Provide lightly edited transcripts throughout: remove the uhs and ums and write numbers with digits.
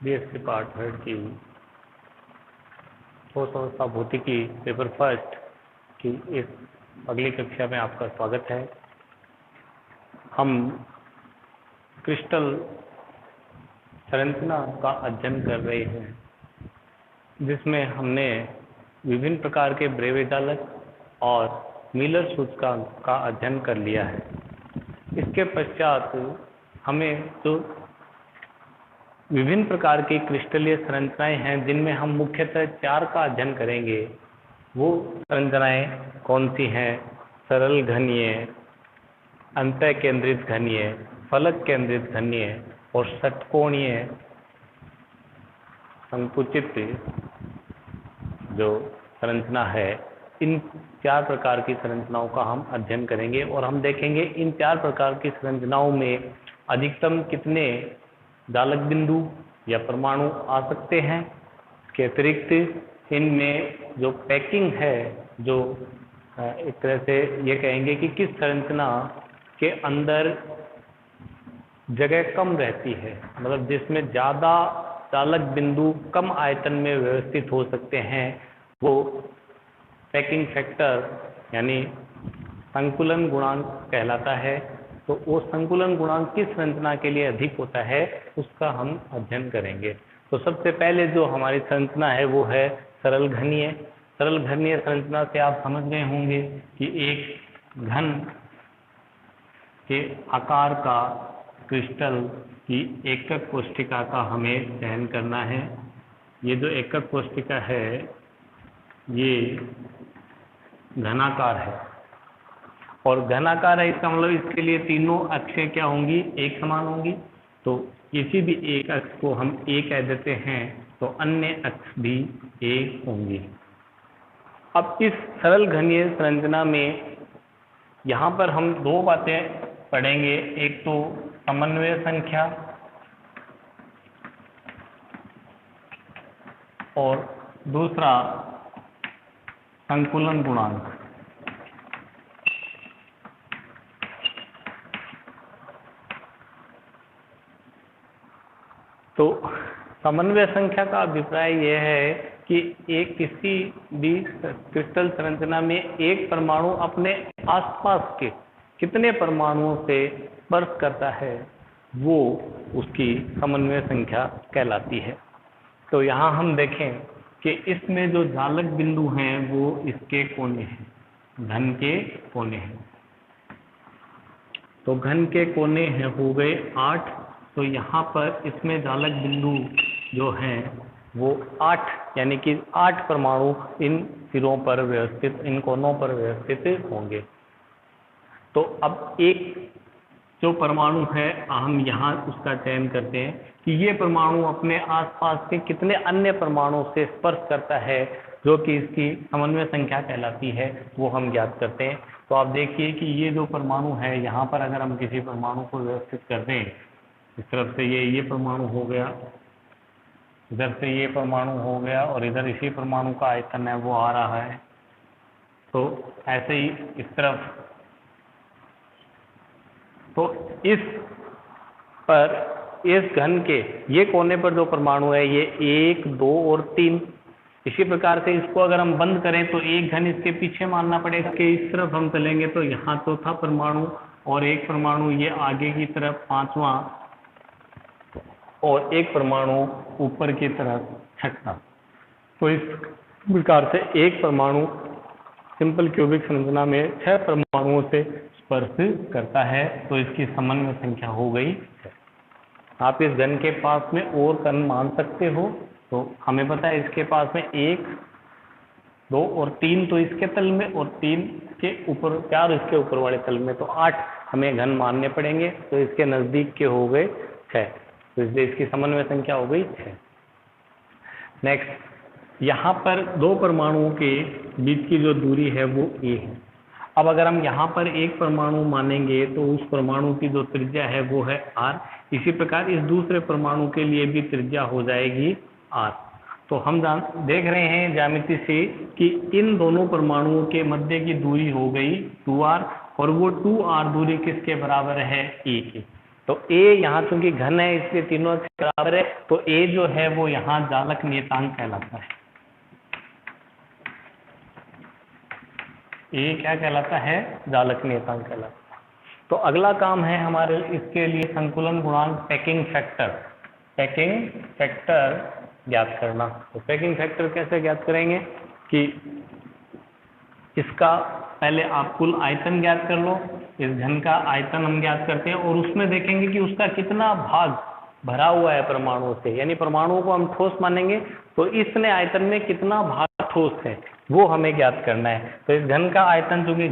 BSc part third की ठोस अवस्था भौतिकी पेपर फर्स्ट की इस अगली कक्षा में आपका स्वागत है। हम क्रिस्टल संरचना का अध्ययन कर रहे हैं, जिसमें हमने विभिन्न प्रकार के ब्रेवे जालक और मिलर सूचकांक का अध्ययन कर लिया है। इसके पश्चात हमें जो विभिन्न प्रकार की क्रिस्टलीय संरचनाएं हैं, जिनमें हम मुख्यतः 4 का अध्ययन करेंगे। वो संरचनाएं कौन सी हैं? सरल घनीय, अंतः केंद्रित घनीय, फलक केंद्रित घनीय और षटकोणीय संकुचित जो संरचना है। इन 4 प्रकार की संरचनाओं का हम अध्ययन करेंगे और हम देखेंगे इन 4 प्रकार की संरचनाओं में अधिकतम कितने जालक बिंदु या परमाणु आ सकते हैं। इसके अतिरिक्त इनमें जो पैकिंग है, जो एक तरह से ये कहेंगे कि किस संरचना के अंदर जगह कम रहती है, मतलब जिसमें ज़्यादा जालक बिंदु कम आयतन में व्यवस्थित हो सकते हैं, वो पैकिंग फैक्टर यानी संकुलन गुणांक कहलाता है। तो वो संकुलन गुणांक किस संरचना के लिए अधिक होता है, उसका हम अध्ययन करेंगे। तो सबसे पहले जो हमारी संरचना है वो है सरल घनीय। सरल घनीय संरचना से आप समझ गए होंगे कि एक घन के आकार का क्रिस्टल की एकक कोशिका का हमें चयन करना है। ये जो एकक कोशिका है ये घनाकार है, और घनाकार है इसका मतलब इसके लिए तीनों अक्षें क्या होंगी? एक समान होंगी। तो किसी भी एक अक्ष को हम ए कह देते हैं तो अन्य अक्ष भी एक होंगी। अब इस सरल घनीय संरचना में यहाँ पर हम 2 बातें पढ़ेंगे। एक तो समन्वय संख्या और दूसरा संकुलन गुणांक। तो समन्वय संख्या का अभिप्राय यह है कि एक किसी भी क्रिस्टल संरचना में एक परमाणु अपने आसपास के कितने परमाणुओं से स्पर्श करता है, वो उसकी समन्वय संख्या कहलाती है। तो यहाँ हम देखें कि इसमें जो जालक बिंदु हैं वो इसके कोने हैं, घन के कोने हैं। तो घन के कोने हैं हो गए 8। तो यहाँ पर इसमें जालक बिंदु जो हैं वो 8, यानी कि 8 परमाणु इन सिरों पर व्यवस्थित, इन कोनों पर व्यवस्थित होंगे। तो अब एक जो परमाणु है हम यहाँ उसका चयन करते हैं कि ये परमाणु अपने आसपास के कितने अन्य परमाणुओं से स्पर्श करता है, जो कि इसकी समन्वय संख्या कहलाती है, वो हम ज्ञात करते हैं। तो आप देखिए कि ये जो परमाणु है, यहाँ पर अगर हम किसी परमाणु को व्यवस्थित कर दें, इस तरफ से ये परमाणु हो गया, इधर से ये परमाणु हो गया, और इधर इसी परमाणु का आयतन है वो आ रहा है। तो ऐसे ही इस तरफ, तो इस पर इस घन के ये कोने पर जो परमाणु है ये 1, 2 और 3। इसी प्रकार से इसको अगर हम बंद करें तो एक घन इसके पीछे मानना पड़ेगा कि इस तरफ हम चलेंगे तो यहाँ चौथा परमाणु और एक परमाणु ये आगे की तरफ 5वां और एक परमाणु ऊपर की तरफ 6वां। तो इस प्रकार से एक परमाणु सिंपल क्यूबिक संरचना में 6 परमाणुओं से स्पर्श करता है। तो इसकी समन्वय संख्या हो गई। आप इस घन के पास में और कण मान सकते हो। तो हमें पता है इसके पास में 1, 2 और 3 तो इसके तल में, और 3 के ऊपर 4 इसके ऊपर वाले तल में, तो 8 हमें घन मानने पड़ेंगे। तो इसके नज़दीक के हो गए 6, तो इसलिए इसकी समन्वय संख्या हो गई 6। नेक्स्ट, यहाँ पर 2 परमाणुओं के बीच की जो दूरी है वो a है। अब अगर हम यहाँ पर एक परमाणु मानेंगे तो उस परमाणु की जो त्रिज्या है वो है r। इसी प्रकार इस दूसरे परमाणु के लिए भी त्रिज्या हो जाएगी r। तो हम देख रहे हैं ज्यामिति से कि इन दोनों परमाणुओं के मध्य की दूरी हो गई 2r, और वो 2r दूरी किसके बराबर है? a की। तो ए यहाँ चूंकि घन है इसलिए तीनों अक्ष बराबर है, तो ए जो है वो यहाँ जालक नियतांक कहलाता है। ए क्या कहलाता है? जालक नियतांक कहलाता है। तो अगला काम है हमारे इसके लिए संकुलन गुणांक पैकिंग फैक्टर ज्ञात करना। तो पैकिंग फैक्टर कैसे ज्ञात करेंगे कि इसका पहले आप कुल आयतन ज्ञात कर लो। इस घन का आयतन हम ज्ञात करते हैं और उसमें देखेंगे कि उसका कितना भाग भरा हुआ है परमाणुओं से, यानी परमाणुओं को हम ठोस मानेंगे तो इसने आयतन में कितना भाग ठोस है वो हमें ज्ञात करना है। तो इस घन का आयतन, चूंकि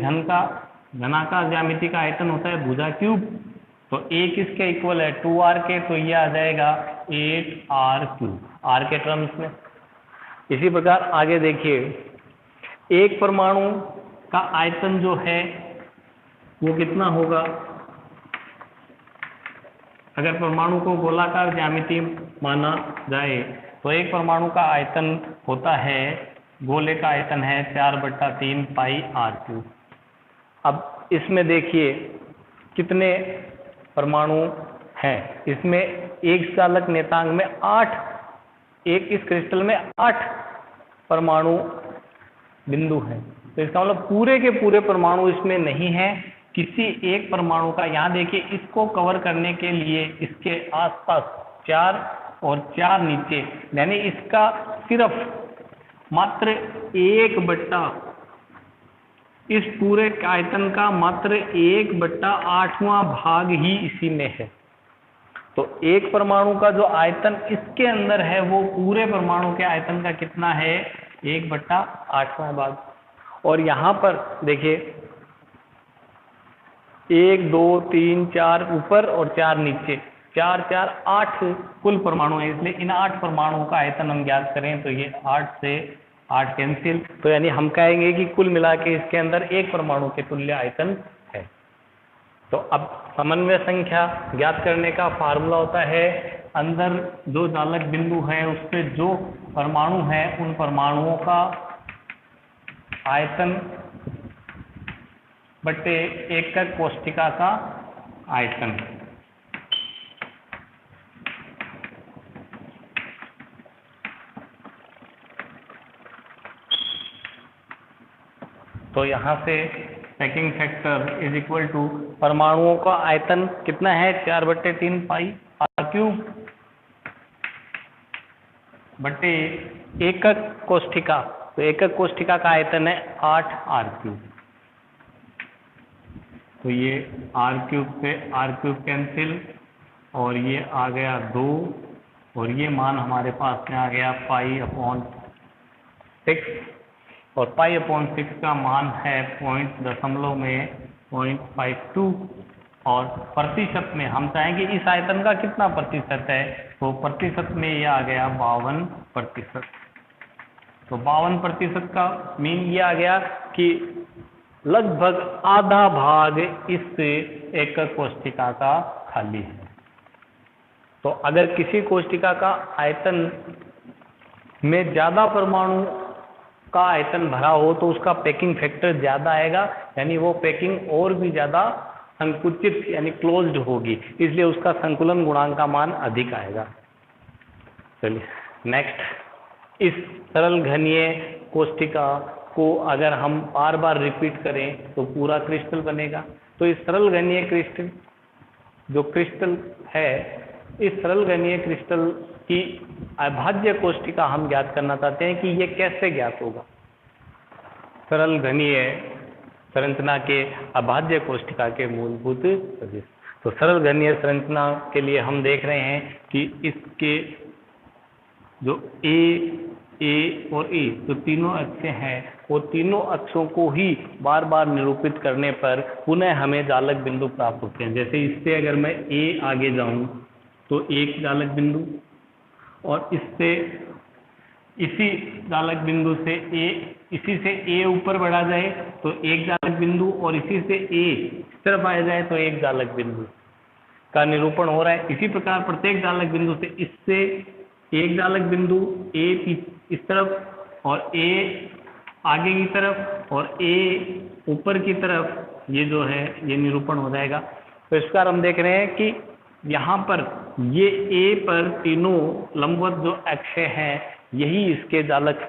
घनाकार ज्यामिति का आयतन होता है भुजा क्यूब, तो a किसके इक्वल है? 2r के, तो ये आ जाएगा 8r3 r के टर्म्स में। इसी प्रकार आगे देखिए, एक परमाणु का आयतन जो है वो कितना होगा? अगर परमाणु को गोलाकार ज्यामिति माना जाए तो एक परमाणु का आयतन होता है, गोले का आयतन है 4/3 पाई r3। अब इसमें देखिए कितने परमाणु हैं। इसमें एक चालक नियतांक में 8, इस क्रिस्टल में 8 परमाणु बिंदु हैं। तो इसका मतलब पूरे के पूरे परमाणु इसमें नहीं है, किसी एक परमाणु का। यहाँ देखिए, इसको कवर करने के लिए इसके आसपास 4 और 4 नीचे, यानी इसका सिर्फ मात्र 1/, इस पूरे आयतन का मात्र 1/8वां भाग ही इसी में है। तो एक परमाणु का जो आयतन इसके अंदर है वो पूरे परमाणु के आयतन का कितना है? 1/8वां भाग। और यहाँ पर देखिए 1 2 3 4 ऊपर और 4 नीचे, 4 4 8 कुल परमाणु है। इसलिए इन 8 परमाणुओं का आयतन हम ज्ञात करें तो ये 8 से 8 कैंसिल, तो यानी हम कहेंगे कि कुल मिला के इसके अंदर एक परमाणु के तुल्य आयतन है। तो अब समन्वय संख्या ज्ञात करने का फार्मूला होता है, अंदर जो जालक बिंदु है उससे जो परमाणु है उन परमाणुओं का आयतन बटे एकक कोष्ठिका का आयतन। तो यहाँ से packing factor is equal to परमाणुओं का आयतन कितना है? 4/3 पाई r³ बटे एकक कोष्ठिका। तो एकक कोष्ठिका का आयतन है 8r³। तो ये r³ से r³ कैंसिल और ये आ गया 2 और ये मान हमारे पास में आ गया π/6 और π/6 का मान है 0.52 और प्रतिशत में हम चाहेंगे इस आयतन का कितना प्रतिशत है, तो प्रतिशत में ये आ गया 52%। तो 52% का मीन ये आ गया कि लगभग आधा भाग इस एकक कोष्ठिका का खाली है। तो अगर किसी कोष्ठिका का आयतन में ज्यादा परमाणु का आयतन भरा हो तो उसका पैकिंग फैक्टर ज्यादा आएगा, यानी वो पैकिंग और भी ज्यादा संकुचित यानी क्लोज्ड होगी, इसलिए उसका संकुलन गुणांक का मान अधिक आएगा। चलिए नेक्स्ट, इस सरल घनीय कोष्ठिका को अगर हम बार बार रिपीट करें तो पूरा क्रिस्टल बनेगा। तो इस सरल घनीय क्रिस्टल जो क्रिस्टल है, इस सरल घनीय क्रिस्टल की अभाज्य कोष्ठिका हम ज्ञात करना चाहते हैं कि ये कैसे ज्ञात होगा। सरल घनीय संरचना के अभाज्य कोष्ठिका के मूलभूत सदिश। तो सरल घनीय संरचना के लिए हम देख रहे हैं कि इसके जो ए और ए जो तीनों अक्ष हैं, वो तीनों अक्षों को ही बार बार निरूपित करने पर पुनः हमें जालक बिंदु प्राप्त होते हैं। जैसे इससे अगर मैं ए आगे जाऊं तो एक जालक बिंदु, और इससे इसी जालक बिंदु से इसी से ए ऊपर बढ़ा जाए तो एक जालक बिंदु, और इसी से ए इस तरफ आया जाए तो एक जालक बिंदु का निरूपण हो रहा है। इसी प्रकार प्रत्येक जालक बिंदु से इससे एक जालक बिंदु, ए इस तरफ और ए आगे की तरफ और ए ऊपर की तरफ, ये जो है ये निरूपण हो जाएगा। तो इस प्रकार हम देख रहे हैं कि यहाँ पर ये ए पर तीनों लंबवत जो अक्षय हैं यही इसके जालक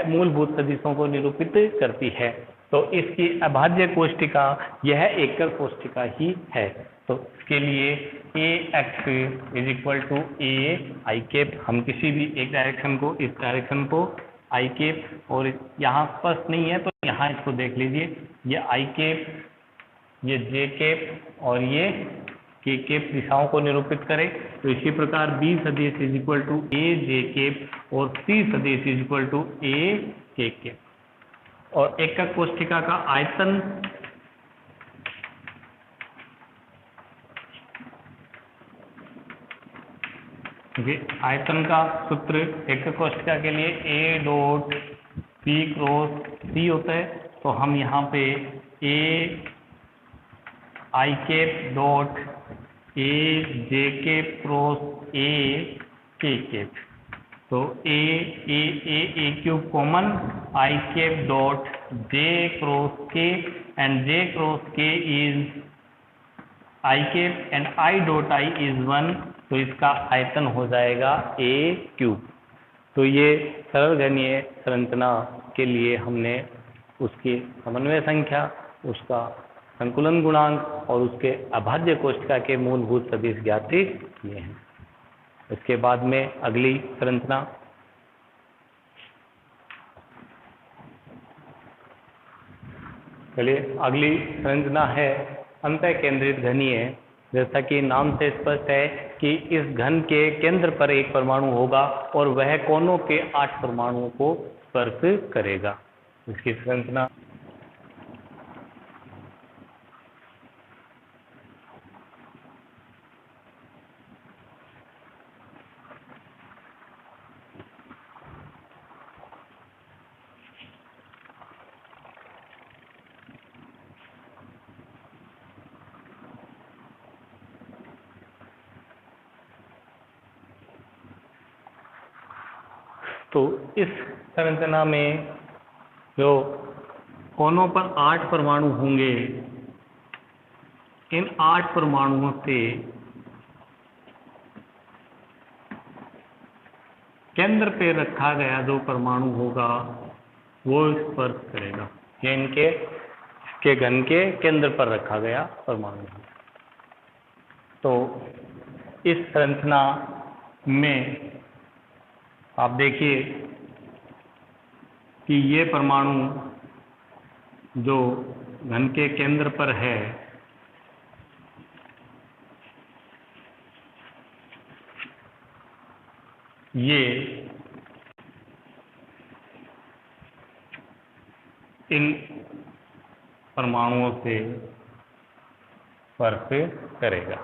मूलभूत सदिशों को निरूपित करती है। तो इसकी अभाज्य कोष्टिका यह एकल कोष्टिका ही है। तो इसके लिए a x is equal to a i cap, हम किसी भी एक डायरेक्शन को, इस डायरेक्शन को आई कैप, और यहाँ स्पष्ट नहीं है तो यहाँ इसको देख लीजिए, ये आई कैप, ये जे कैप और ये के कैप दिशाओं को निरूपित करें। तो इसी प्रकार बी सदिश is equal to A J cap और सी सदिश is equal to A k cap. और एकक कोष्टिका का आयतन आयतन का सूत्र एकक कोष्टिका के लिए a dot p cross c होता है। तो हम यहाँ पे a i cap dot a J cap cross a k cap, तो a cube common, i cap dot j cross k and j cross k is i cap and i dot i is 1, तो इसका आयतन हो जाएगा ए cube. तो ये सरल घनीय संरचना के लिए हमने उसकी समन्वय संख्या, उसका संकुलन गुणांक और उसके अभाज्य कोष्टिका के मूलभूत सदिश ज्ञात किए हैं। इसके बाद में अगली संरचना चलिए, अगली संरचना है अंतः केंद्रित घनीय। जैसा कि नाम से स्पष्ट है कि इस घन के केंद्र पर एक परमाणु होगा और वह कोनों के 8 परमाणुओं को स्पर्श करेगा। इसकी संरचना तो इस संरचना में जो कोनों पर 8 परमाणु होंगे, इन 8 परमाणुओं से केंद्र पे रखा गया जो परमाणु होगा वो स्पर्श करेगा। ये इसके घन के केंद्र पर रखा गया परमाणु है। तो इस संरचना में आप देखिए कि ये परमाणु जो घन के केंद्र पर है, ये इन परमाणुओं से स्पर्श करेगा।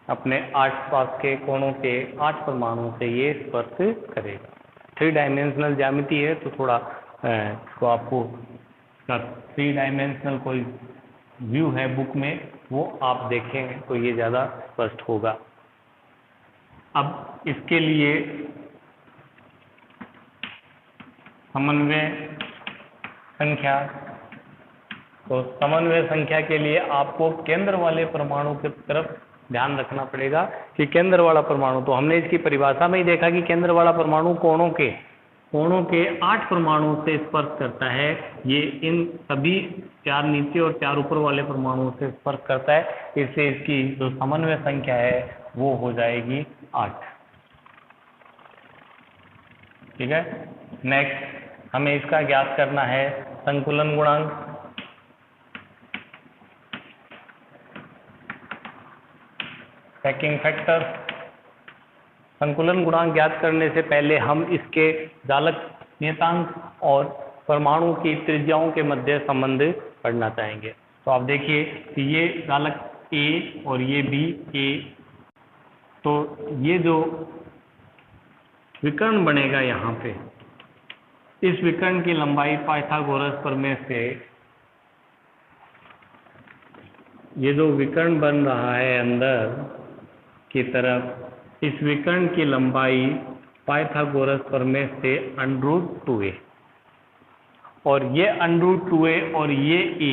अपने आसपास के कोणों के 8 परमाणुओं से ये स्पर्श करेगा। 3 डायमेंशनल ज्यामिति है तो थोड़ा तो आपको 3 डायमेंशनल कोई व्यू है बुक में, वो आप देखें तो ये ज़्यादा स्पष्ट होगा। अब इसके लिए समन्वय संख्या, तो समन्वय संख्या के लिए आपको केंद्र वाले परमाणु की तरफ ध्यान रखना पड़ेगा कि केंद्र वाला परमाणु, तो हमने इसकी परिभाषा में ही देखा कि केंद्र वाला परमाणु कोणों के 8 परमाणुओं से स्पर्श करता है। ये इन सभी 4 नीचे और 4 ऊपर वाले परमाणुओं से स्पर्श करता है। इससे इसकी जो समन्वय संख्या है वो हो जाएगी 8। ठीक है। नेक्स्ट हमें इसका ज्ञात करना है संकुलन गुणांक। Packing factor. संकुलन गुणांक ज्ञात करने से पहले हम इसके जालक नियतांक और परमाणु की त्रिज्याओं के मध्य संबंध पढ़ना चाहेंगे। तो आप देखिए कि ये जालक ए और ये भी ए, तो ये जो विकर्ण बनेगा यहाँ पे, इस विकर्ण की लंबाई पाइथागोरस प्रमेय से, ये जो विकर्ण बन रहा है अंदर की तरफ, इस विकर्ण की लंबाई पाइथागोरस प्रमेय से √2a, और ये √2a और ये a,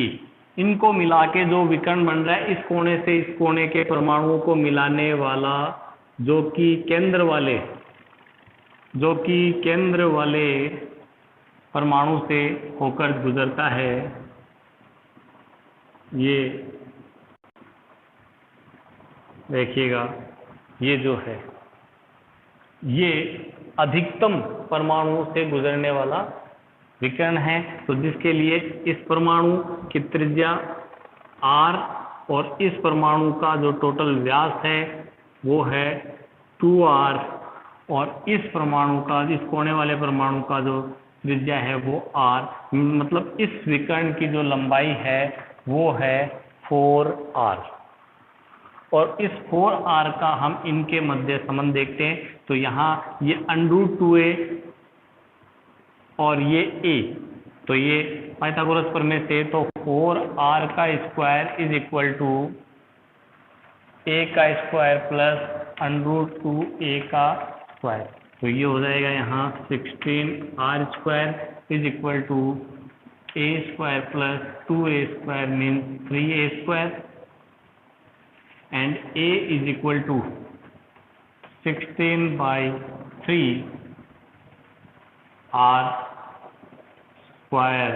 इनको मिला के जो विकर्ण बन रहा है, इस कोने से इस कोने के परमाणुओं को मिलाने वाला जो कि केंद्र वाले परमाणु से होकर गुजरता है, ये देखिएगा, ये जो है ये अधिकतम परमाणु से गुजरने वाला विकर्ण है। तो जिसके लिए इस परमाणु की त्रिज्या r और इस परमाणु का जो टोटल व्यास है वो है 2r, और इस परमाणु का, इस कोने वाले परमाणु का जो त्रिज्या है वो r, मतलब इस विकर्ण की जो लंबाई है वो है 4r। और इस 4r का हम इनके मध्य संबंध देखते हैं, तो यहाँ ये √2a और ये a, तो ये पाइथागोरस प्रमेय से, तो 4r का square is equal to a का स्क्वायर प्लस √2a का स्क्वायर, तो ये हो जाएगा यहाँ 16r square is equal to a square plus 2a square means 3a square, and a is equal to 16/3 r square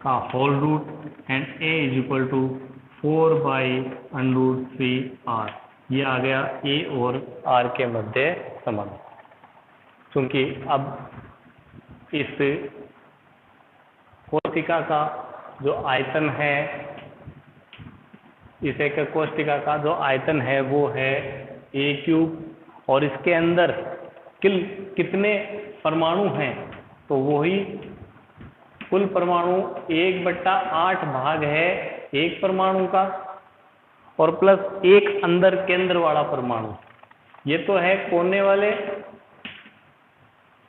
का whole root and a is equal to 4/√3 r। ये आ गया a और r के मध्य संबंध। क्योंकि अब इस कोशिका का जो आयतन है, इस एक कोशिका का जो आयतन है वो है a³, और इसके अंदर कितने परमाणु हैं, तो वही कुल परमाणु 1/8 भाग है एक परमाणु का, और प्लस एक अंदर केंद्र वाला परमाणु। ये तो है कोने वाले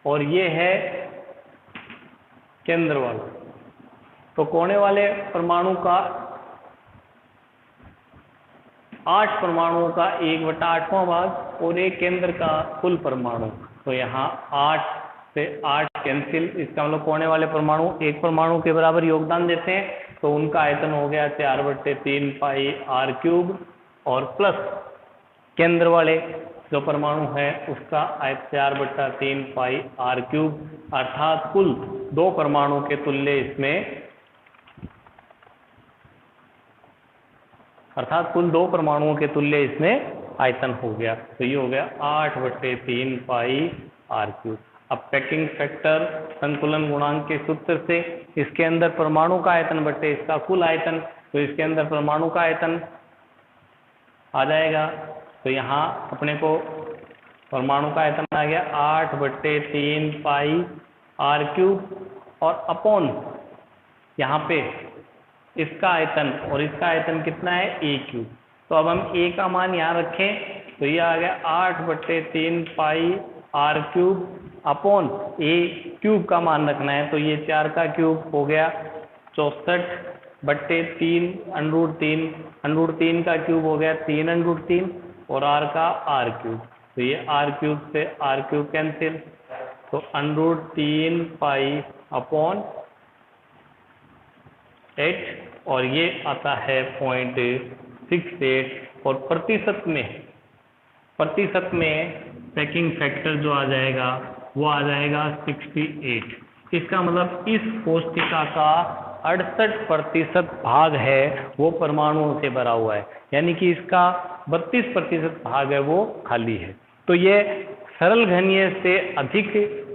और ये है केंद्र वाला। तो कोने वाले परमाणु का 8 परमाणुओं का 1/8वां भाग और एक केंद्र का कुल परमाणु, तो यहाँ 8 से 8 कैंसिल, इसका मतलब कोने वाले परमाणु एक परमाणु के बराबर योगदान देते हैं, तो उनका आयतन हो गया 4/3 पाई r³, और प्लस केंद्र वाले जो परमाणु है उसका आयतन 4/3 पाई r³, अर्थात कुल 2 परमाणु के तुल्य इसमें, अर्थात कुल 2 परमाणुओं के तुल्य इसमें आयतन हो गया। तो ये हो गया 8/3 पाई r³। अब पैकिंग फैक्टर संतुलन गुणांक के सूत्र से इसके अंदर परमाणु का आयतन बटे इसका कुल आयतन, तो इसके अंदर परमाणु का आयतन आ जाएगा। तो यहाँ अपने को परमाणु का आयतन आ गया 8/3 पाई r³, और अपॉन यहाँ पे इसका आयतन, और इसका आयतन कितना है a³। तो अब हम a का मान यहाँ रखें, तो ये आ गया 8/3 पाई r³ अपॉन a³ का मान रखना है, तो ये 4 का क्यूब हो गया 64/3 √3 का क्यूब हो गया 3√3, और r का r³, तो ये r³ से r³ कैंसिल, तो √3 पाई अपॉन 8, और ये आता है 0.68, और प्रतिशत में पैकिंग फैक्टर जो आ जाएगा वो आ जाएगा 68। इसका मतलब इस कोशिका का 68% भाग है वो परमाणुओं से भरा हुआ है, यानी कि इसका 32% भाग है वो खाली है। तो ये सरल घनीय से अधिक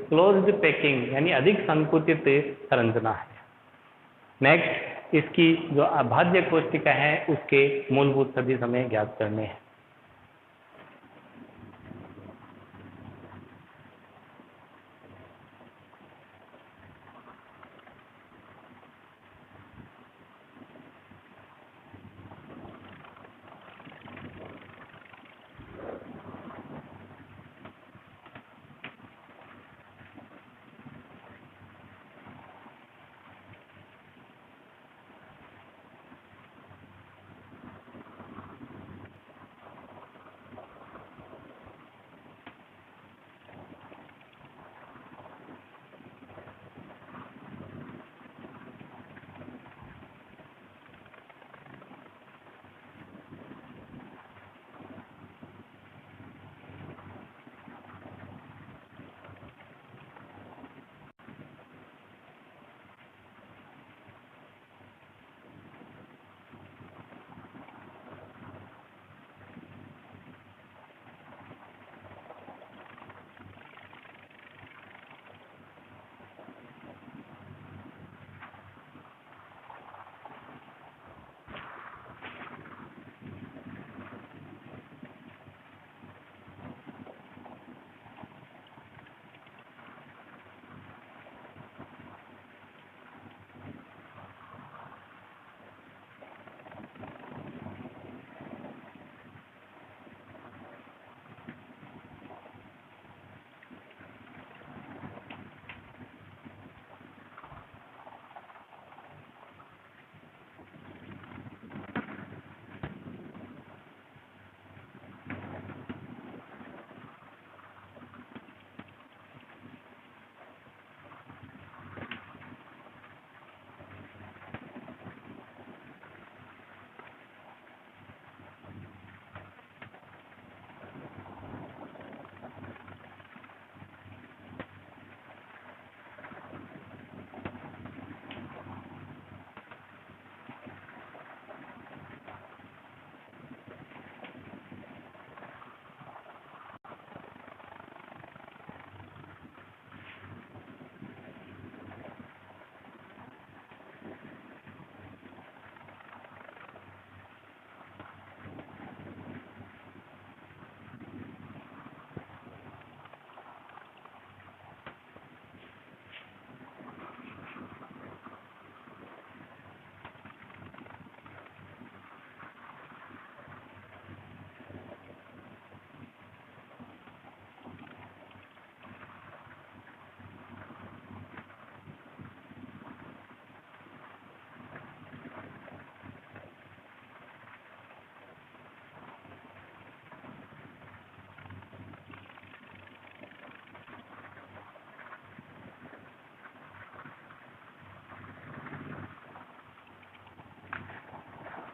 क्लोज्ड पैकिंग यानी अधिक संकुचित संरचना है। नेक्स्ट, इसकी जो अभाज्य कोशिका है उसके मूलभूत सदिश हमें ज्ञात करने हैं।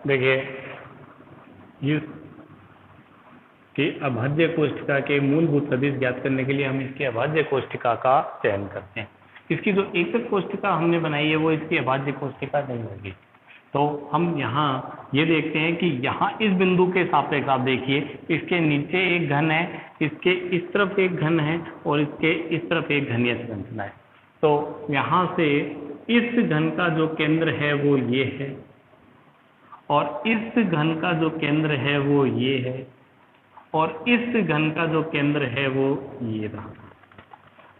देखिए इस कि अभाज्य कोष्ठिका के मूलभूत सदिश ज्ञात करने के लिए हम इसकी अभाज्य कोष्ठिका का चयन करते हैं। इसकी जो एकक कोष्ठिका हमने बनाई है वो इसकी अभाज्य कोष्ठिका नहीं होगी। तो हम यहाँ ये देखते हैं कि यहाँ इस बिंदु के सापेक्ष आप देखिए, इसके नीचे एक घन है, इसके इस तरफ एक घन है और इसके इस तरफ एक घनीय संरचना है। तो यहाँ से इस घन का जो केंद्र है वो ये है और इस घन का जो केंद्र है वो ये है और इस घन का जो केंद्र है वो ये रहा।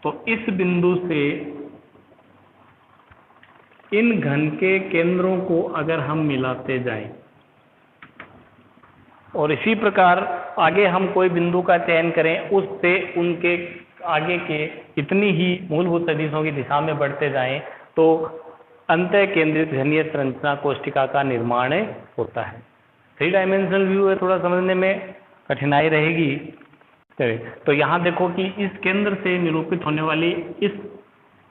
तो इस बिंदु से इन घन के केंद्रों को अगर हम मिलाते जाएं और इसी प्रकार आगे हम कोई बिंदु का चयन करें, उससे उनके आगे के इतनी ही मूलभूत सदिशों की दिशा में बढ़ते जाएं तो अंतः केंद्रित घनीय संरचना कोष्ठिका का निर्माण होता है। 3 डायमेंशनल व्यू है, थोड़ा समझने में कठिनाई रहेगी। चलिए, तो यहाँ देखो कि इस केंद्र से निरूपित होने वाली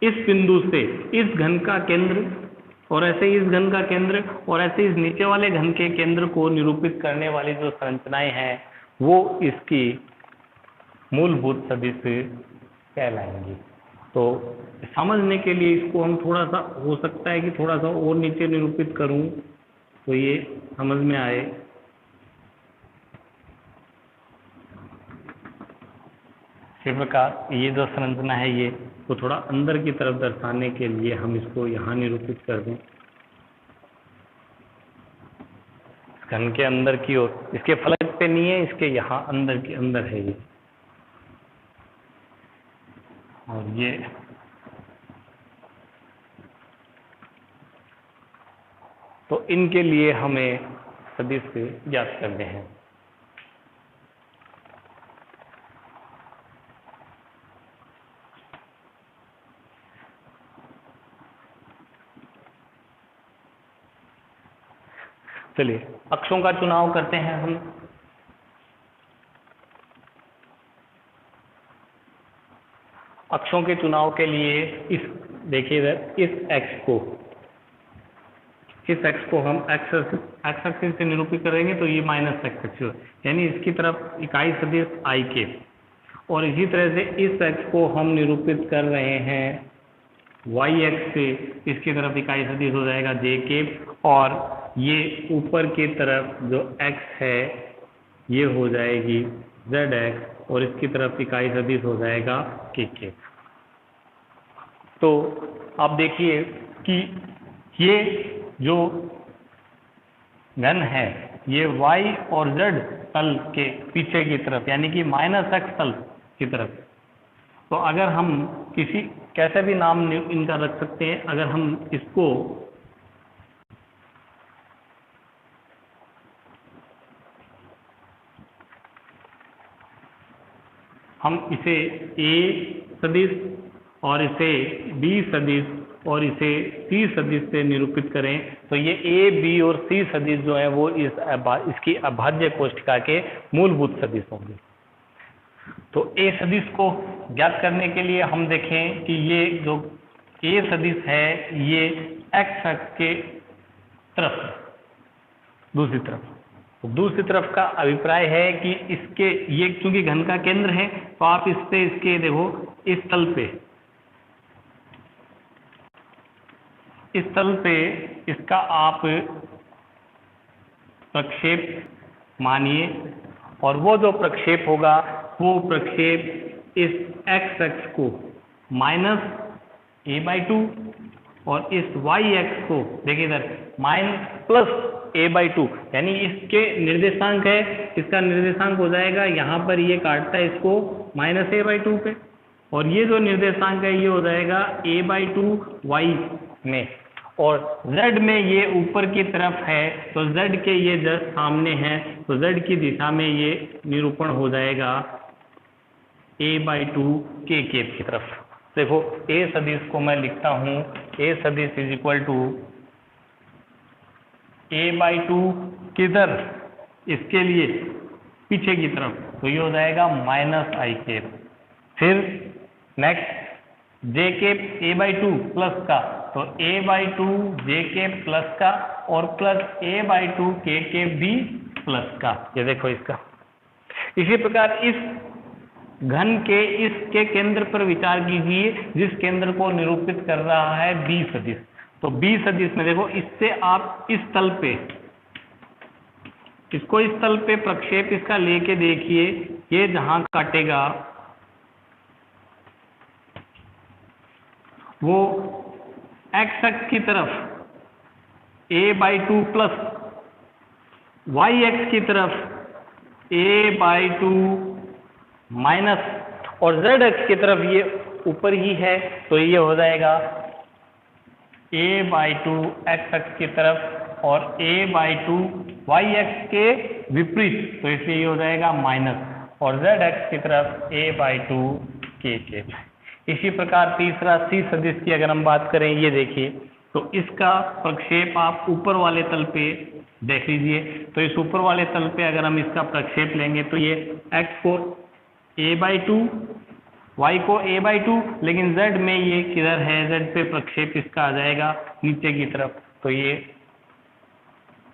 इस बिंदु से इस घन का केंद्र और ऐसे इस घन का केंद्र और ऐसे इस नीचे वाले घन के केंद्र को निरूपित करने वाली जो संरचनाएं हैं वो इसकी मूलभूत सदिश कहलाएंगी। तो समझने के लिए इसको हम थोड़ा सा, हो सकता है कि थोड़ा सा और नीचे निरूपित करूं तो ये समझ में आए। इस प्रकार ये जो संरचना है ये तो थोड़ा अंदर की तरफ दर्शाने के लिए हम इसको यहाँ निरूपित कर दें, घन के अंदर की ओर। इसके फलक पे नहीं है, इसके यहाँ अंदर के अंदर है ये। और ये तो इनके लिए हमें सदिश ज्ञात करने हैं। चलिए अक्षों का चुनाव करते हैं हम। अक्षों के चुनाव के लिए इस देखिए इस एक्स को हम एक्स एक्सिस से निरूपित करेंगे तो ये माइनस एक्स एक्सिस, यानी इसकी तरफ इकाई सदिश आई के, और इसी तरह से इस एक्स को हम निरूपित कर रहे हैं वाई एक्स से, इसकी तरफ इकाई सदिश हो जाएगा जे के, और ये ऊपर की तरफ जो x है ये हो जाएगी zx और इसकी तरफ इकाई सदिश हो जाएगा kk। तो आप देखिए कि ये जो घन है ये y और z तल के पीछे की तरफ, यानी कि -x तल की तरफ। तो अगर हम किसी कैसे भी नाम इनका रख सकते हैं, अगर हम इसको हम इसे A सदिश और इसे B सदिश और इसे C सदिश से निरूपित करें तो ये A, B और C सदिश जो है वो इसकी अभाज्य कोष्ठिका के मूलभूत सदिश होंगे। तो A सदिश को ज्ञात करने के लिए हम देखें कि ये जो A सदिश है ये x अक्ष के तरफ दूसरी तरफ का अभिप्राय है कि इसके ये क्योंकि घन का केंद्र है तो आप इस पे इसके देखो इस तल पे इसका आप प्रक्षेप मानिए, और वो जो प्रक्षेप होगा वो प्रक्षेप इस x अक्ष को -a/2 और इस y अक्ष को देखिए इधर +a/2, यानी इसके निर्देशांक है, इसका निर्देशांक हो जाएगा यहाँ पर ये काटता है इसको -a/2 पे, और ये जो निर्देशांक है ये हो जाएगा a/2 y में, और z में ये ऊपर की तरफ है तो z के ये जस्ट सामने है तो z की दिशा में ये निरूपण हो जाएगा a/2 k की तरफ। देखो A सदिश को मैं लिखता हूँ A सदिश = a/2 किधर, इसके लिए पीछे की तरफ, तो ये हो जाएगा -i। फिर नेक्स्ट j a/2 प्लस का तो a/2 जे के प्लस का और प्लस a/2 के भी प्लस का, ये देखो इसका। इसी प्रकार इस घन के इसके केंद्र पर विचार कीजिए जिस केंद्र को निरूपित कर रहा है बी सदिश। तो बी सदिश में देखो, इससे आप इस तल पे, इसको इस तल पे प्रक्षेप इसका लेके देखिए, ये जहां काटेगा वो x अक्ष की तरफ a/2 प्लस y अक्ष की तरफ a/2 माइनस और z अक्ष की तरफ ये ऊपर ही है, तो ये हो जाएगा a/2 x अक्ष की तरफ और a/2 y अक्ष के विपरीत, तो इसलिए ये हो जाएगा माइनस और z अक्ष की तरफ a/2 के। इसी प्रकार तीसरा सी सदिश की अगर हम बात करें, ये देखिए, तो इसका प्रक्षेप आप ऊपर वाले तल पे देख लीजिए। तो इस ऊपर वाले तल पे अगर हम इसका प्रक्षेप लेंगे तो ये x को a/2, y को a/2, लेकिन z में ये किधर है, z पे प्रक्षेप इसका आ जाएगा नीचे की तरफ, तो ये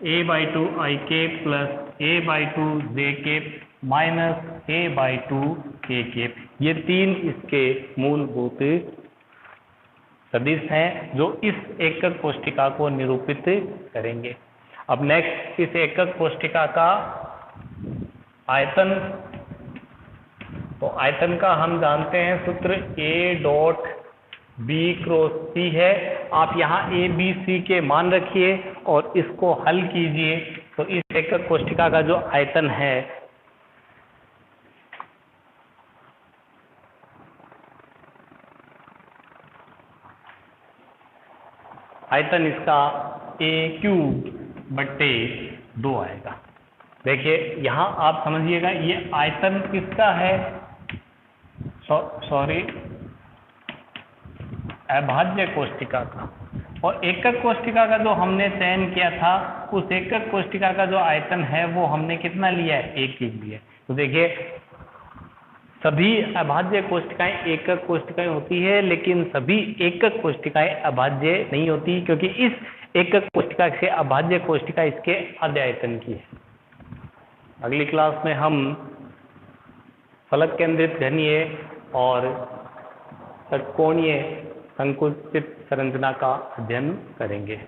a/2 i के प्लस a/2 j के माइनस a/2 के। ये तीन इसके मूलभूत सदिश हैं जो इस एकक कोष्ठिका को निरूपित करेंगे। अब नेक्स्ट, इस एकक कोष्ठिका का आयतन, तो आयतन का हम जानते हैं सूत्र a dot b cross c है। आप यहाँ a b c के मान रखिए और इसको हल कीजिए, तो इस एकक कोष्ठिका का जो आयतन है, आयतन इसका a³/2 आएगा। देखिए यहाँ आप समझिएगा, ये आयतन किसका है, सॉरी अभाज्य कोष्ठिका का, और एकक कोष्ठिका का जो हमने चयन किया था, उस एकक कोष्ठिका का जो आयतन है वो हमने कितना लिया है, 1 लिया है। तो देखिए सभी अभाज्य कोष्ठिकाएं एकक कोष्ठिकाएं होती है, लेकिन सभी एकक कोष्ठिकाएं अभाज्य नहीं होती, क्योंकि इस एकक कोष्ठिका से अभाज्य कोष्ठिका इसके आधे आयतन की है। अगली क्लास में हम फलक केंद्रित घनीय और षटकोणीय संकुचित संरचना का अध्ययन करेंगे।